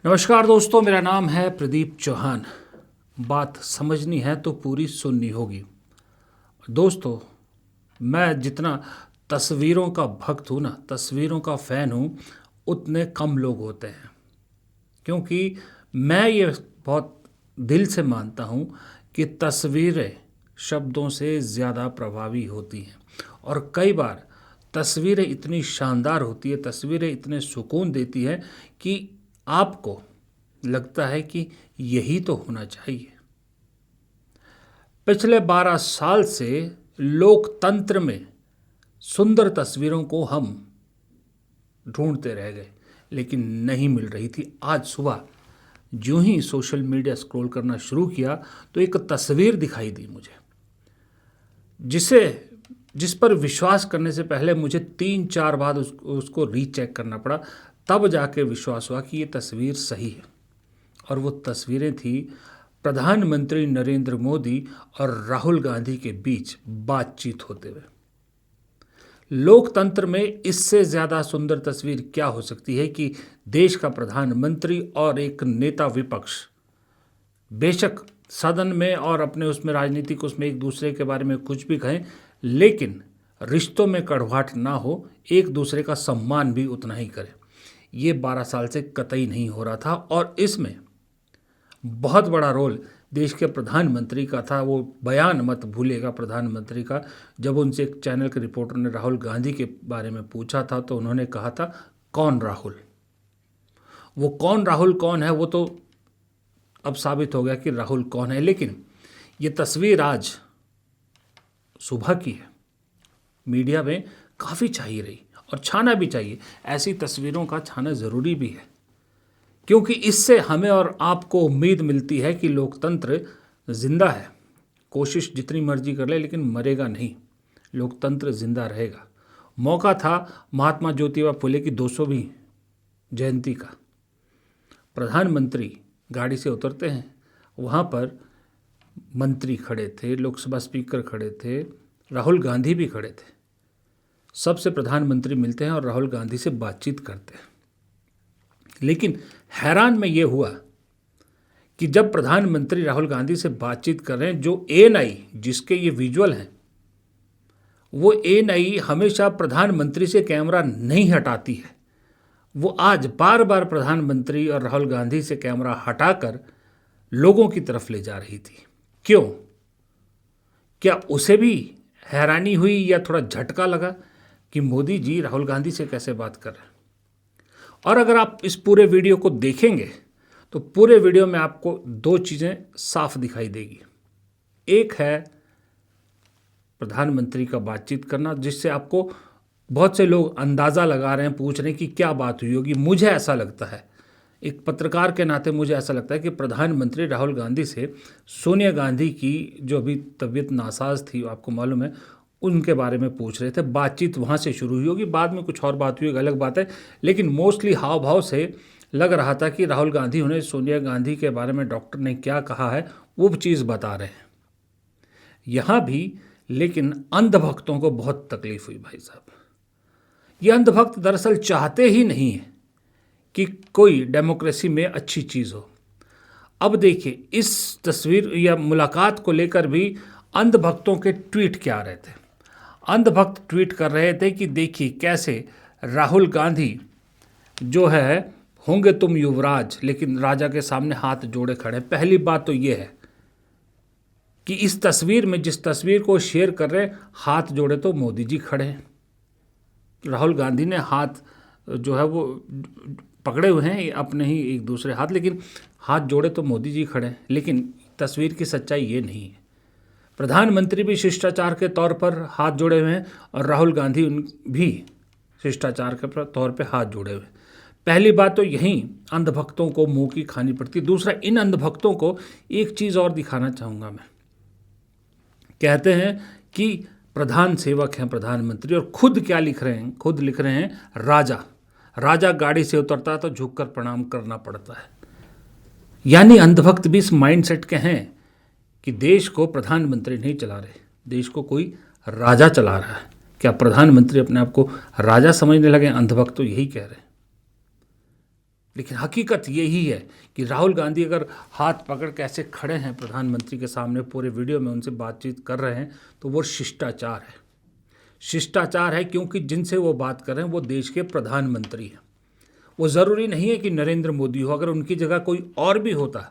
नमस्कार दोस्तों, मेरा नाम है प्रदीप चौहान। बात समझनी है तो पूरी सुननी होगी। दोस्तों, मैं जितना तस्वीरों का भक्त हूँ ना, तस्वीरों का फ़ैन हूँ, उतने कम लोग होते हैं। क्योंकि मैं ये बहुत दिल से मानता हूँ कि तस्वीरें शब्दों से ज़्यादा प्रभावी होती हैं। और कई बार तस्वीरें इतनी शानदार होती है, तस्वीरें इतने सुकून देती है कि आपको लगता है कि यही तो होना चाहिए। पिछले 12 साल से लोकतंत्र में सुंदर तस्वीरों को हम ढूंढते रह गए, लेकिन नहीं मिल रही थी। आज सुबह जो ही सोशल मीडिया स्क्रॉल करना शुरू किया तो एक तस्वीर दिखाई दी मुझे, जिस पर विश्वास करने से पहले मुझे 3-4 बार उसको रीचेक करना पड़ा। तब जाके विश्वास हुआ कि ये तस्वीर सही है। और वो तस्वीरें थी प्रधानमंत्री नरेंद्र मोदी और राहुल गांधी के बीच बातचीत होते हुए। लोकतंत्र में इससे ज़्यादा सुंदर तस्वीर क्या हो सकती है कि देश का प्रधानमंत्री और एक नेता विपक्ष, बेशक सदन में और अपने उसमें राजनीतिक उसमें एक दूसरे के बारे में कुछ भी कहें, लेकिन रिश्तों में कड़वाहट ना हो, एक दूसरे का सम्मान भी उतना ही करें। ये 12 साल से कतई नहीं हो रहा था। और इसमें बहुत बड़ा रोल देश के प्रधानमंत्री का था। वो बयान मत भूलिएगा प्रधानमंत्री का, जब उनसे एक चैनल के रिपोर्टर ने राहुल गांधी के बारे में पूछा था तो उन्होंने कहा था, कौन राहुल? वो कौन राहुल कौन है, वो तो अब साबित हो गया कि राहुल कौन है। लेकिन ये तस्वीर आज सुबह की है, मीडिया में काफ़ी छाई रही और छाना भी चाहिए। ऐसी तस्वीरों का छाना ज़रूरी भी है, क्योंकि इससे हमें और आपको उम्मीद मिलती है कि लोकतंत्र जिंदा है। कोशिश जितनी मर्जी कर ले, लेकिन मरेगा नहीं, लोकतंत्र जिंदा रहेगा। मौका था महात्मा ज्योतिबा फुले की 200वीं जयंती का। प्रधानमंत्री गाड़ी से उतरते हैं, वहाँ पर मंत्री खड़े थे, लोकसभा स्पीकर खड़े थे, राहुल गांधी भी खड़े थे। सबसे प्रधानमंत्री मिलते हैं और राहुल गांधी से बातचीत करते हैं। लेकिन हैरान मैं ये हुआ कि जब प्रधानमंत्री राहुल गांधी से बातचीत कर रहे हैं, जो एएनआई जिसके ये विजुअल हैं, वो एएनआई हमेशा प्रधानमंत्री से कैमरा नहीं हटाती है। वो आज बार बार प्रधानमंत्री और राहुल गांधी से कैमरा हटाकर लोगों की तरफ ले जा रही थी। क्यों? क्या उसे भी हैरानी हुई या थोड़ा झटका लगा कि मोदी जी राहुल गांधी से कैसे बात कर रहे हैं? और अगर आप इस पूरे वीडियो को देखेंगे तो पूरे वीडियो में आपको 2 चीज़ें साफ दिखाई देगी। एक है प्रधानमंत्री का बातचीत करना, जिससे आपको बहुत से लोग अंदाज़ा लगा रहे हैं, पूछ रहे हैं कि क्या बात हुई होगी। मुझे ऐसा लगता है, एक पत्रकार के नाते मुझे ऐसा लगता है कि प्रधानमंत्री राहुल गांधी से सोनिया गांधी की जो अभी तबीयत नासाज थी, आपको मालूम है, उनके बारे में पूछ रहे थे। बातचीत वहाँ से शुरू हुई होगी, बाद में कुछ और बात हुई, अलग बात है, लेकिन मोस्टली हाव भाव से लग रहा था कि राहुल गांधी उन्हें सोनिया गांधी के बारे में डॉक्टर ने क्या कहा है वो चीज़ बता रहे हैं यहाँ भी। लेकिन अंधभक्तों को बहुत तकलीफ हुई भाई साहब। ये अंधभक्त दरअसल चाहते ही नहीं है कि कोई डेमोक्रेसी में अच्छी चीज़ हो। अब देखिए, इस तस्वीर या मुलाकात को लेकर भी अंधभक्तों के ट्वीट क्या आ रहे थे। अंधभक्त ट्वीट कर रहे थे कि देखिए कैसे राहुल गांधी जो है होंगे तुम युवराज, लेकिन राजा के सामने हाथ जोड़े खड़े। पहली बात तो ये है कि इस तस्वीर में, जिस तस्वीर को शेयर कर रहे, हाथ जोड़े तो मोदी जी खड़े हैं। राहुल गांधी ने हाथ जो है वो पकड़े हुए हैं अपने ही एक दूसरे हाथ, लेकिन हाथ जोड़े तो मोदी जी खड़े हैं। लेकिन तस्वीर की सच्चाई ये नहीं है। प्रधानमंत्री भी शिष्टाचार के तौर पर हाथ जोड़े हुए हैं और राहुल गांधी भी शिष्टाचार के तौर पर हाथ जोड़े हुए हैं। पहली बात तो यहीं अंधभक्तों को मुंह की खानी पड़ती। दूसरा, इन अंधभक्तों को एक चीज़ और दिखाना चाहूँगा मैं। कहते हैं कि प्रधान सेवक हैं प्रधानमंत्री, और खुद क्या लिख रहे हैं? खुद लिख रहे हैं राजा गाड़ी से उतरता है तो झुककर प्रणाम करना पड़ता है। यानी अंधभक्त भी इस माइंडसेट के हैं कि देश को प्रधानमंत्री नहीं चला रहे, देश को कोई राजा चला रहा है। क्या प्रधानमंत्री अपने आप को राजा समझने लगे? अंधभक्त तो यही कह रहे हैं। लेकिन हकीकत यही है कि राहुल गांधी अगर हाथ पकड़ के ऐसे खड़े हैं प्रधानमंत्री के सामने, पूरे वीडियो में उनसे बातचीत कर रहे हैं, तो वो शिष्टाचार है। शिष्टाचार है क्योंकि जिनसे वो बात कर रहे हैं वो देश के प्रधानमंत्री हैं। वो ज़रूरी नहीं है कि नरेंद्र मोदी हो, अगर उनकी जगह कोई और भी होता,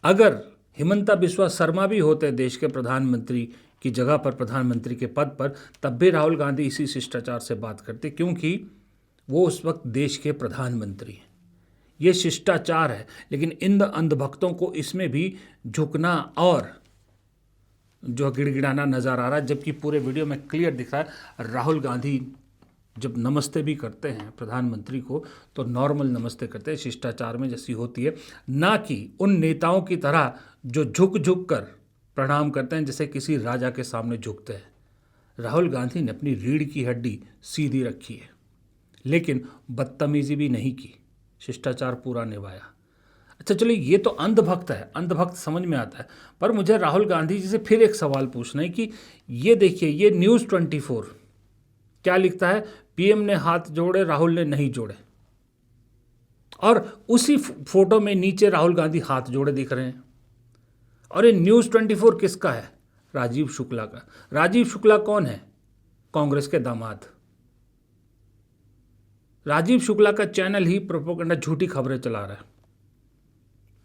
अगर हिमंता बिस्वा शर्मा भी होते देश के प्रधानमंत्री की जगह पर, प्रधानमंत्री के पद पर, तब भी राहुल गांधी इसी शिष्टाचार से बात करते, क्योंकि वो उस वक्त देश के प्रधानमंत्री हैं। ये शिष्टाचार है। लेकिन इन अंधभक्तों को इसमें भी झुकना और जो गिड़गिड़ाना नज़र आ रहा है, जबकि पूरे वीडियो में क्लियर दिख रहा है राहुल गांधी जब नमस्ते भी करते हैं प्रधानमंत्री को, तो नॉर्मल नमस्ते करते हैं, शिष्टाचार में जैसी होती है, ना कि उन नेताओं की तरह जो झुक झुक कर प्रणाम करते हैं जैसे किसी राजा के सामने झुकते हैं। राहुल गांधी ने अपनी रीढ़ की हड्डी सीधी रखी है, लेकिन बदतमीजी भी नहीं की, शिष्टाचार पूरा निभाया। अच्छा चलिए, ये तो अंधभक्त है, अंधभक्त समझ में आता है, पर मुझे राहुल गांधी जी से फिर एक सवाल पूछना है कि ये देखिए, ये न्यूज़ 24 क्या लिखता है, पीएम ने हाथ जोड़े, राहुल ने नहीं जोड़े, और उसी फोटो में नीचे राहुल गांधी हाथ जोड़े दिख रहे हैं। और ये न्यूज़ 24 किसका है? राजीव शुक्ला का। राजीव शुक्ला कौन है? कांग्रेस के दामाद। राजीव शुक्ला का चैनल ही प्रोपेगेंडा, झूठी खबरें चला रहा है।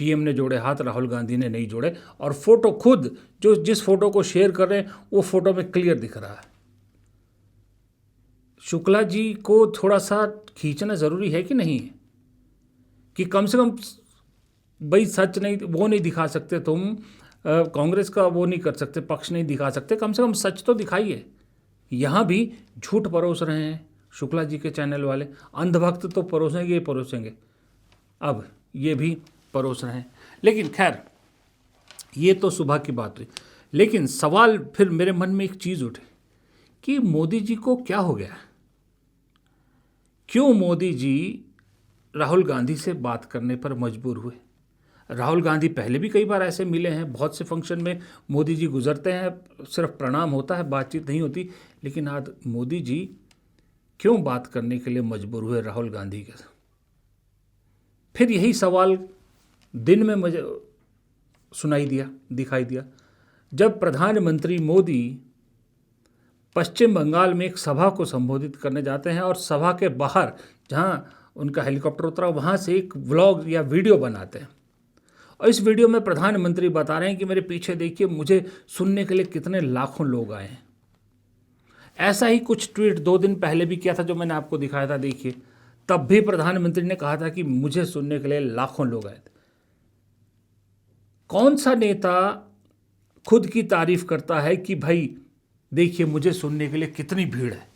पीएम ने जोड़े हाथ, राहुल गांधी ने नहीं जोड़े, और फोटो खुद जो जिस फोटो को शेयर कर रहे हैं वो फोटो में क्लियर दिख रहा है। शुक्ला जी को थोड़ा सा खींचना जरूरी है कि नहीं, कि कम से कम भाई सच नहीं, वो नहीं दिखा सकते तुम, कांग्रेस का वो नहीं कर सकते, पक्ष नहीं दिखा सकते, कम से कम सच तो दिखाइए। यहाँ भी झूठ परोस रहे हैं शुक्ला जी के चैनल वाले। अंधभक्त तो परोसेंगे ही परोसेंगे, अब ये भी परोस रहे हैं। लेकिन खैर, ये तो सुबह की बात हुई। लेकिन सवाल फिर मेरे मन में एक चीज़ उठी कि मोदी जी को क्या हो गया? क्यों मोदी जी राहुल गांधी से बात करने पर मजबूर हुए? राहुल गांधी पहले भी कई बार ऐसे मिले हैं, बहुत से फंक्शन में मोदी जी गुजरते हैं, सिर्फ प्रणाम होता है, बातचीत नहीं होती। लेकिन आज मोदी जी क्यों बात करने के लिए मजबूर हुए राहुल गांधी के साथ? फिर यही सवाल दिन में मुझे दिखाई दिया जब प्रधानमंत्री मोदी पश्चिम बंगाल में एक सभा को संबोधित करने जाते हैं, और सभा के बाहर जहां उनका हेलीकॉप्टर उतरा, वहां से एक व्लॉग या वीडियो बनाते हैं। और इस वीडियो में प्रधानमंत्री बता रहे हैं कि मेरे पीछे देखिए, मुझे सुनने के लिए कितने लाखों लोग आए हैं। ऐसा ही कुछ ट्वीट 2 दिन पहले भी किया था, जो मैंने आपको दिखाया था, देखिए। तब भी प्रधानमंत्री ने कहा था कि मुझे सुनने के लिए लाखों लोग आए थे। कौन सा नेता खुद की तारीफ करता है कि भाई देखिए मुझे सुनने के लिए कितनी भीड़ है?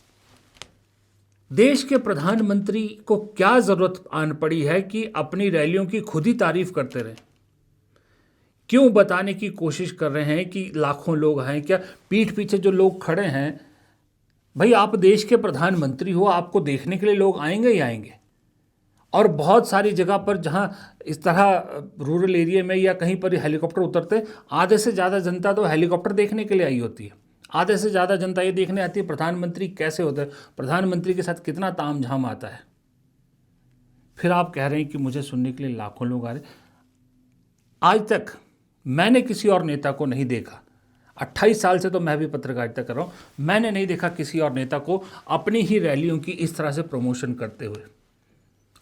देश के प्रधानमंत्री को क्या जरूरत आन पड़ी है कि अपनी रैलियों की खुद ही तारीफ करते रहें? क्यों बताने की कोशिश कर रहे हैं कि लाखों लोग हैं? क्या पीठ पीछे जो लोग खड़े हैं, भाई आप देश के प्रधानमंत्री हो, आपको देखने के लिए लोग आएंगे ही आएंगे। और बहुत सारी जगह पर जहां इस तरह रूरल एरिया में या कहीं पर हेलीकॉप्टर उतरते, आधे से ज़्यादा जनता तो हेलीकॉप्टर देखने के लिए आई होती है, आधे से ज़्यादा जनता ये देखने आती है प्रधानमंत्री कैसे होते हैं, प्रधानमंत्री के साथ कितना तामझाम आता है। फिर आप कह रहे हैं कि मुझे सुनने के लिए लाखों लोग आ रहे। आज तक मैंने किसी और नेता को नहीं देखा, 28 साल से तो मैं भी पत्रकारिता कर रहा हूँ, मैंने नहीं देखा किसी और नेता को अपनी ही रैलियों की इस तरह से प्रमोशन करते हुए।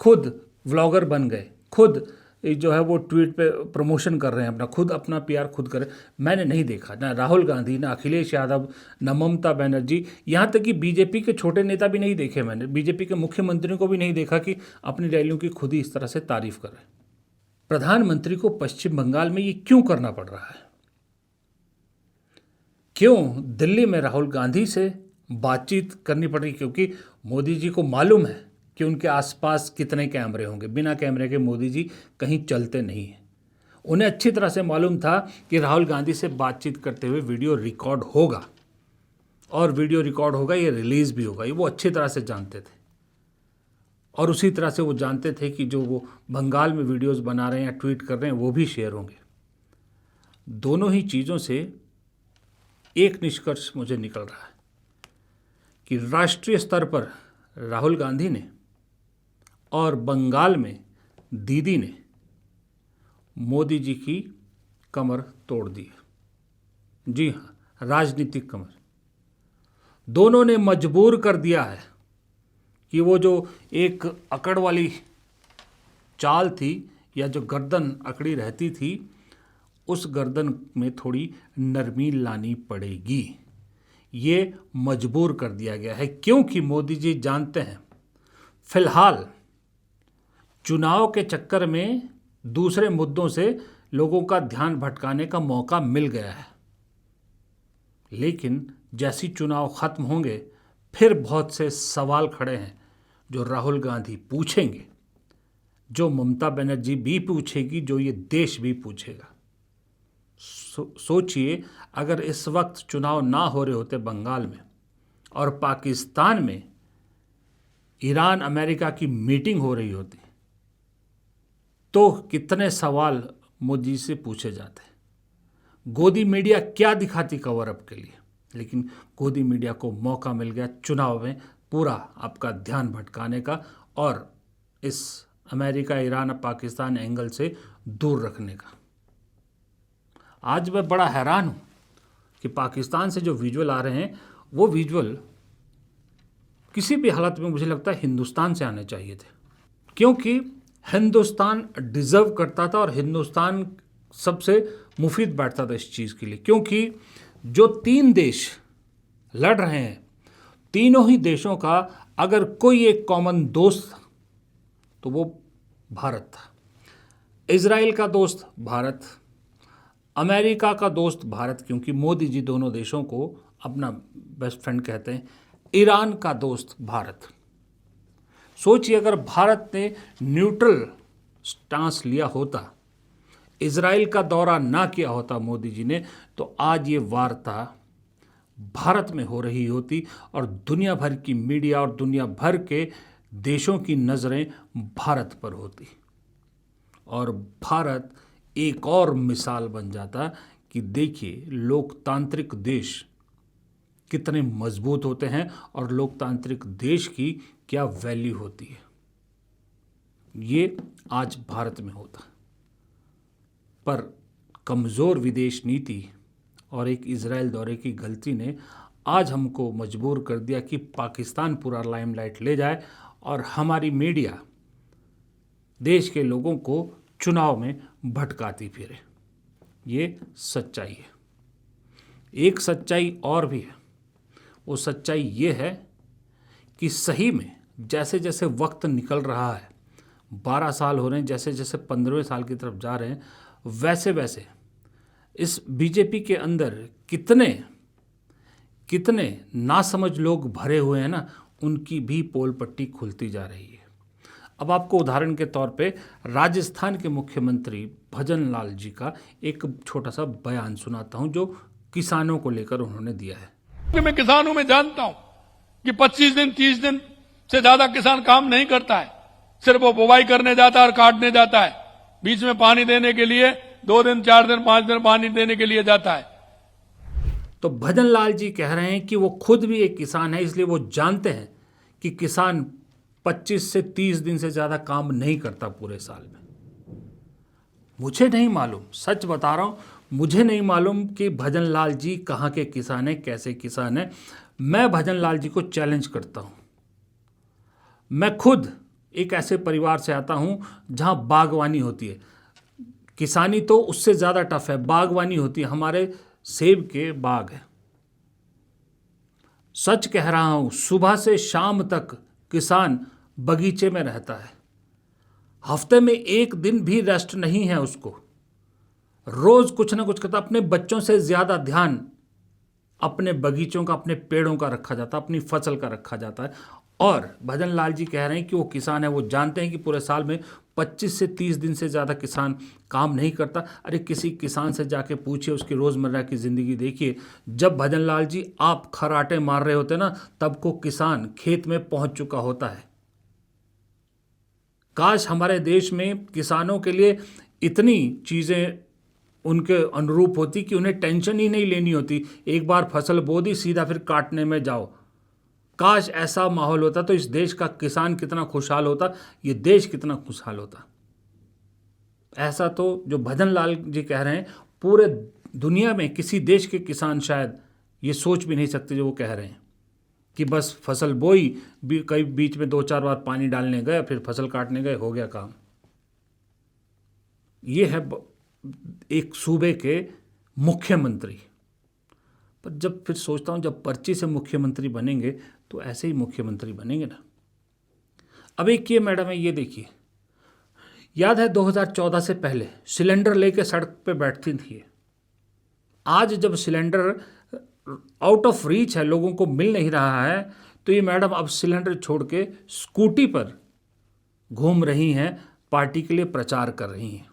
खुद व्लॉगर बन गए, खुद जो है वो ट्वीट पे प्रमोशन कर रहे हैं अपना, खुद अपना पीआर खुद कर रहे हैं। मैंने नहीं देखा ना राहुल गांधी, ना अखिलेश यादव, ना ममता बनर्जी, यहाँ तक कि बीजेपी के छोटे नेता भी नहीं देखे मैंने, बीजेपी के मुख्यमंत्रियों को भी नहीं देखा कि अपनी रैलियों की खुद ही इस तरह से तारीफ कर रहे हैं। प्रधानमंत्री को पश्चिम बंगाल में ये क्यों करना पड़ रहा है? क्यों दिल्ली में राहुल गांधी से बातचीत करनी पड़ रही? क्योंकि मोदी जी को मालूम है कि उनके आसपास कितने कैमरे होंगे, बिना कैमरे के मोदी जी कहीं चलते नहीं हैं। उन्हें अच्छी तरह से मालूम था कि राहुल गांधी से बातचीत करते हुए वीडियो रिकॉर्ड होगा, और वीडियो रिकॉर्ड होगा, ये रिलीज़ भी होगा, ये वो अच्छी तरह से जानते थे। और उसी तरह से वो जानते थे कि जो वो बंगाल में वीडियोस बना रहे हैं या ट्वीट कर रहे हैं वो भी शेयर होंगे। दोनों ही चीज़ों से एक निष्कर्ष मुझे निकल रहा है कि राष्ट्रीय स्तर पर राहुल गांधी ने और बंगाल में दीदी ने मोदी जी की कमर तोड़ दी है। जी हाँ, राजनीतिक कमर। दोनों ने मजबूर कर दिया है कि वो जो एक अकड़ वाली चाल थी या जो गर्दन अकड़ी रहती थी, उस गर्दन में थोड़ी नरमी लानी पड़ेगी। ये मजबूर कर दिया गया है, क्योंकि मोदी जी जानते हैं फिलहाल चुनाव के चक्कर में दूसरे मुद्दों से लोगों का ध्यान भटकाने का मौका मिल गया है। लेकिन जैसी चुनाव खत्म होंगे, फिर बहुत से सवाल खड़े हैं जो राहुल गांधी पूछेंगे, जो ममता बनर्जी भी पूछेगी, जो ये देश भी पूछेगा। सोचिए, अगर इस वक्त चुनाव ना हो रहे होते बंगाल में और पाकिस्तान में ईरान अमेरिका की मीटिंग हो रही होती, तो कितने सवाल मोदी से पूछे जाते। गोदी मीडिया क्या दिखाती कवर अप के लिए, लेकिन गोदी मीडिया को मौका मिल गया चुनाव में पूरा आपका ध्यान भटकाने का और इस अमेरिका, ईरान, पाकिस्तान एंगल से दूर रखने का। आज मैं बड़ा हैरान हूँ कि पाकिस्तान से जो विजुअल आ रहे हैं, वो विजुअल किसी भी हालत में मुझे लगता है हिंदुस्तान से आने चाहिए थे, क्योंकि हिंदुस्तान डिज़र्व करता था और हिंदुस्तान सबसे मुफीद बैठता था इस चीज़ के लिए। क्योंकि जो 3 देश लड़ रहे हैं, तीनों ही देशों का अगर कोई एक कॉमन दोस्त था तो वो भारत था। इजराइल का दोस्त भारत, अमेरिका का दोस्त भारत, क्योंकि मोदी जी दोनों देशों को अपना बेस्ट फ्रेंड कहते हैं। ईरान का दोस्त भारत। सोचिए, अगर भारत ने न्यूट्रल स्टांस लिया होता, इजराइल का दौरा ना किया होता मोदी जी ने, तो आज ये वार्ता भारत में हो रही होती और दुनिया भर की मीडिया और दुनिया भर के देशों की नज़रें भारत पर होती और भारत एक और मिसाल बन जाता कि देखिए लोकतांत्रिक देश कितने मजबूत होते हैं और लोकतांत्रिक देश की क्या वैल्यू होती है। ये आज भारत में होता, पर कमज़ोर विदेश नीति और एक इजराइल दौरे की गलती ने आज हमको मजबूर कर दिया कि पाकिस्तान पूरा लाइमलाइट ले जाए और हमारी मीडिया देश के लोगों को चुनाव में भटकाती फिरे। ये सच्चाई है। एक सच्चाई और भी है। वो सच्चाई ये है कि सही में जैसे जैसे वक्त निकल रहा है, 12 साल हो रहे हैं, जैसे जैसे 15वें साल की तरफ जा रहे हैं, वैसे वैसे इस बीजेपी के अंदर कितने नासमझ लोग भरे हुए हैं ना, उनकी भी पोल पट्टी खुलती जा रही है। अब आपको उदाहरण के तौर पे राजस्थान के मुख्यमंत्री भजन लाल जी का एक छोटा सा बयान सुनाता हूं जो किसानों को लेकर उन्होंने दिया है। कि मैं किसान हूं, मैं जानता हूं कि 25 दिन 30 दिन से ज्यादा किसान काम नहीं करता है, सिर्फ वो बुवाई करने जाता है और काटने जाता है। बीच में पानी देने के लिए 2 दिन 4 दिन 5 दिन पानी देने के लिए जाता है। तो भजन लाल जी कह रहे हैं कि वो खुद भी एक किसान है, इसलिए वो जानते हैं कि किसान 25 से 30 दिन से ज़्यादा काम नहीं करता पूरे साल में। मुझे नहीं मालूम, सच बता रहा हूँ, मुझे नहीं मालूम कि भजन लाल जी कहाँ के किसान हैं, कैसे किसान हैं। मैं भजन लाल जी को चैलेंज करता हूँ। मैं खुद एक ऐसे परिवार से आता हूँ जहाँ बागवानी होती है। किसानी तो उससे ज़्यादा टफ है, बागवानी होती है। हमारे सेब के बाग है। सच कह रहा हूँ, सुबह से शाम तक किसान बगीचे में रहता है। हफ्ते में एक दिन भी रेस्ट नहीं है उसको। रोज कुछ ना कुछ करता। अपने बच्चों से ज्यादा ध्यान अपने बगीचों का, अपने पेड़ों का रखा जाता है, अपनी फसल का रखा जाता है। और भजन लाल जी कह रहे हैं कि वो किसान है, वो जानते हैं कि पूरे साल में 25 से 30 दिन से ज़्यादा किसान काम नहीं करता। अरे किसी किसान से जाके पूछिए, उसकी रोज़मर्रा की ज़िंदगी देखिए। जब भजन लाल जी आप खराटे मार रहे होते ना, तब को किसान खेत में पहुंच चुका होता है। काश हमारे देश में किसानों के लिए इतनी चीज़ें उनके अनुरूप होती कि उन्हें टेंशन ही नहीं लेनी होती। एक बार फसल बो दी, सीधा फिर काटने में जाओ। काश ऐसा माहौल होता तो इस देश का किसान कितना खुशहाल होता, ये देश कितना खुशहाल होता। ऐसा तो जो भजन लाल जी कह रहे हैं, पूरे दुनिया में किसी देश के किसान शायद ये सोच भी नहीं सकते जो वो कह रहे हैं कि बस फसल बोई, कई बीच में 2-4 बार पानी डालने गए, फिर फसल काटने गए, हो गया काम। ये है एक सूबे के मुख्यमंत्री। पर जब फिर सोचता हूँ जब पर्ची से मुख्यमंत्री बनेंगे तो ऐसे ही मुख्यमंत्री बनेंगे ना। अब एक ये मैडम है, ये देखिए, याद है 2014 से पहले सिलेंडर लेके सड़क पे बैठती थी। आज जब सिलेंडर आउट ऑफ रीच है, लोगों को मिल नहीं रहा है, तो ये मैडम अब सिलेंडर छोड़ के स्कूटी पर घूम रही हैं, पार्टी के लिए प्रचार कर रही हैं,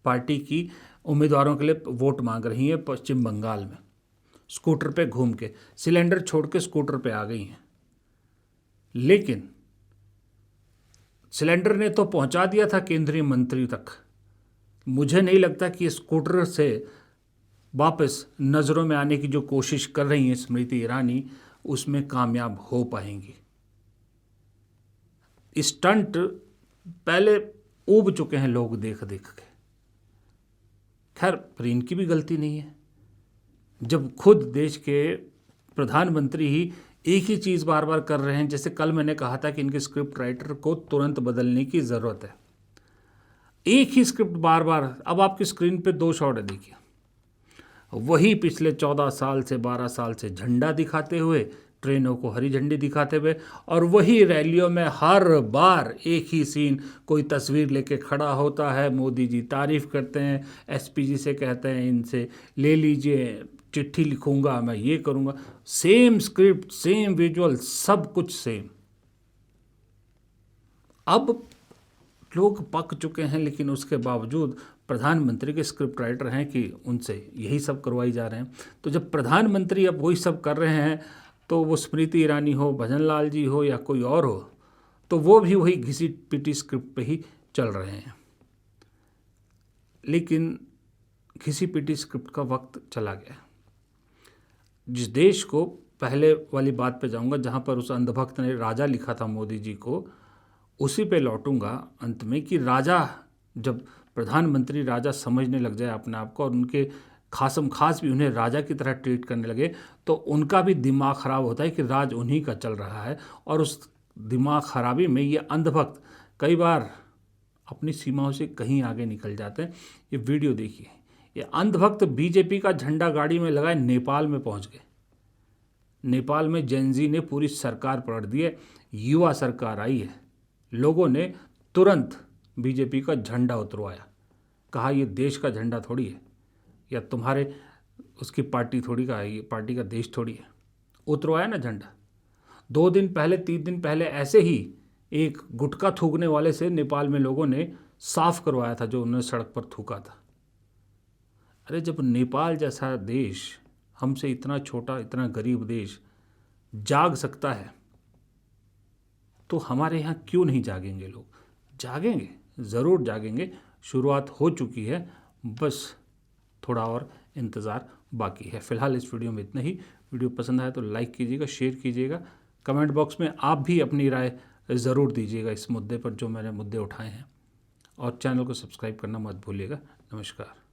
पार्टी की उम्मीदवारों के लिए वोट मांग रही हैं। पश्चिम बंगाल में स्कूटर पे घूम के, सिलेंडर छोड़ के स्कूटर पे आ गई हैं। लेकिन सिलेंडर ने तो पहुंचा दिया था केंद्रीय मंत्री तक। मुझे नहीं लगता कि स्कूटर से वापस नज़रों में आने की जो कोशिश कर रही हैं स्मृति ईरानी, उसमें कामयाब हो पाएंगी। स्टंट पहले ऊब चुके हैं लोग देख देख के। खैर, पर इनकी भी गलती नहीं है। जब खुद देश के प्रधानमंत्री ही एक ही चीज़ बार बार कर रहे हैं, जैसे कल मैंने कहा था कि इनके स्क्रिप्ट राइटर को तुरंत बदलने की ज़रूरत है। एक ही स्क्रिप्ट बार बार, अब आपकी स्क्रीन पे 2 शॉट है, देखिए, वही पिछले 14 साल से 12 साल से झंडा दिखाते हुए, ट्रेनों को हरी झंडी दिखाते हुए, और वही रैलियों में हर बार एक ही सीन, कोई तस्वीर लेके खड़ा होता है, मोदी जी तारीफ करते हैं, एसपीजी से कहते हैं इनसे ले लीजिए, चिट्ठी लिखूंगा, मैं ये करूंगा, सेम स्क्रिप्ट, सेम विजुअल, सब कुछ सेम। अब लोग पक चुके हैं, लेकिन उसके बावजूद प्रधानमंत्री के स्क्रिप्ट राइटर हैं कि उनसे यही सब करवाई जा रहे हैं। तो जब प्रधानमंत्री अब वही सब कर रहे हैं, तो वो स्मृति ईरानी हो, भजन लाल जी हो या कोई और हो, तो वो भी वही घिसी पिटी स्क्रिप्ट पे ही चल रहे हैं। लेकिन घिसी पिटी स्क्रिप्ट का वक्त चला गया। जिस देश को, पहले वाली बात पे जाऊंगा जहां पर उस अंधभक्त ने राजा लिखा था मोदी जी को, उसी पे लौटूंगा अंत में, कि राजा, जब प्रधानमंत्री राजा समझने लग जाए अपने आप को और उनके खासम खास भी उन्हें राजा की तरह ट्रीट करने लगे, तो उनका भी दिमाग ख़राब होता है कि राज उन्हीं का चल रहा है। और उस दिमाग खराबी में ये अंधभक्त कई बार अपनी सीमाओं से कहीं आगे निकल जाते हैं। ये वीडियो देखिए, ये अंधभक्त बीजेपी का झंडा गाड़ी में लगाए नेपाल में पहुंच गए। नेपाल में जेनजी ने पूरी सरकार पलट दी है, युवा सरकार आई है, लोगों ने तुरंत बीजेपी का झंडा उतरवाया, कहा ये देश का झंडा थोड़ी है, या तुम्हारे उसकी पार्टी थोड़ी का है, ये पार्टी का देश थोड़ी है। उतरवाया ना झंडा। 2 दिन पहले 3 दिन पहले ऐसे ही एक गुटखा थूकने वाले से नेपाल में लोगों ने साफ करवाया था, जो उन्होंने सड़क पर थूका था। अरे जब नेपाल जैसा देश, हमसे इतना छोटा, इतना गरीब देश जाग सकता है, तो हमारे यहाँ क्यों नहीं जागेंगे लोग? जागेंगे, ज़रूर जागेंगे। शुरुआत हो चुकी है, बस थोड़ा और इंतज़ार बाकी है। फ़िलहाल इस वीडियो में इतना ही। वीडियो पसंद आया तो लाइक कीजिएगा, शेयर कीजिएगा, कमेंट बॉक्स में आप भी अपनी राय ज़रूर दीजिएगा इस मुद्दे पर जो मैंने मुद्दे उठाए हैं, और चैनल को सब्सक्राइब करना मत भूलिएगा। नमस्कार।